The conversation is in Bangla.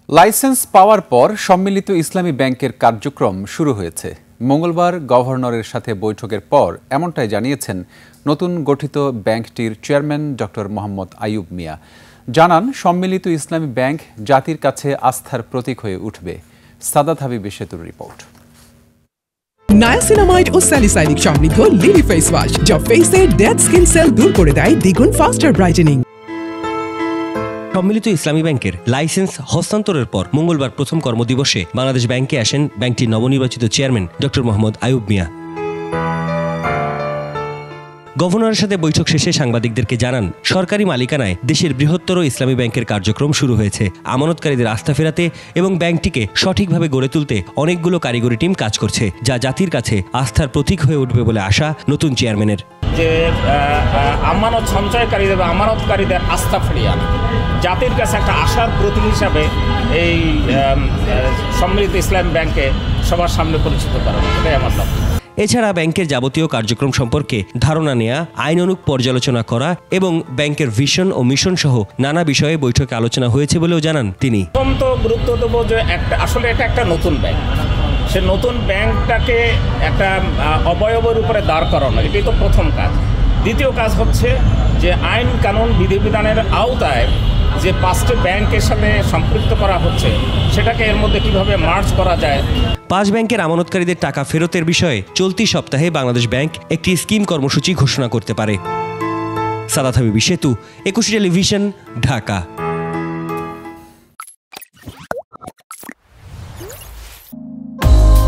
লাইসেন্স পাওয়ার পর সম্মিলিত ইসলামী ব্যাংকের কার্যক্রম শুরু হয়েছে। মঙ্গলবার গভর্নরের সাথে বৈঠকের পর এমনটাই জানিয়েছেন নতুন গঠিত ব্যাংকটির চেয়ারম্যান ডক্টর মোহাম্মদ আইয়ুব মিয়া। জানান, সম্মিলিত ইসলামী ব্যাংক জাতির কাছে আস্থার প্রতীক হয়ে উঠবে। সাদাত হাবিব সেতুর রিপোর্ট। নায়াসিনামাইড ও স্যালিসাইলিক সমৃদ্ধ লিলি ফেস ওয়াশ যা ফেসের ডেড স্কিন সেল দূর করে দেয় দ্বিগুণ ফাস্টার ব্রাইটেনিং। সম্মিলিত ইসলামী ব্যাংকের লাইসেন্স হস্তান্তরের পর মঙ্গলবার প্রথম কর্মদিবসে বাংলাদেশ ব্যাংকে আসেন ব্যাংকটির নবনির্বাচিত চেয়ারম্যান ডক্টর মোহাম্মদ আইয়ুব মিয়া। গভর্নরের সাথে বৈঠক শেষে সাংবাদিকদেরকে জানান, সরকারি মালিকানায় দেশের বৃহত্তর ইসলামী ব্যাংকের কার্যক্রম শুরু হয়েছে। আমানতকারীদের আস্থা ফেরাতে এবং ব্যাংকটিকে সঠিকভাবে গড়ে তুলতে অনেকগুলো কারিগরি টিম কাজ করছে, যা জাতির কাছে আস্থার প্রতীক হয়ে উঠবে বলে আশা নতুন চেয়ারম্যানের। যে আমানত সঞ্চয়কারীদের বা আমানতকারীদের আস্থা ফিরিয়ে আনা, জাতির কাছে একটা আশার প্রতীক হিসাবে এই সম্মিলিত ইসলামী ব্যাংকে সবার সামনে পরিচিত করানো, এটাই আমার লক্ষ্য। এছাড়া ব্যাংকের যাবতীয় কার্যক্রম সম্পর্কে ধারণা নেওয়া, আইনানুগ পর্যালোচনা করা এবং ব্যাংকের ভিশন ও মিশন সহ নানা বিষয়ে বৈঠকে আলোচনা হয়েছে বলেও জানান তিনি। অত্যন্ত গুরুত্ব দেবো যে আসলে এটা একটা নতুন ব্যাংক, সে নতুন ব্যাংকটাকে একটা অবয়বের উপরে দাঁড় করানো, এটাই তো প্রথম কাজ। দ্বিতীয় কাজ হচ্ছে যে আইন কানুন বিধিবিধানের আওতায় যে 5টি ব্যাংকের সাথে সম্পৃক্ত করা হচ্ছে সেটাকে এর মধ্যে কিভাবে মার্জ করা যায়। 5 ব্যাংকের আমানতকারীদের টাকা ফেরতের বিষয়ে চলতি সপ্তাহে বাংলাদেশ ব্যাংক একটি স্কিম কর্মসূচি ঘোষণা করতে পারে। সাদাত হাবিব সেতু, 21 টেলিভিশন, ঢাকা।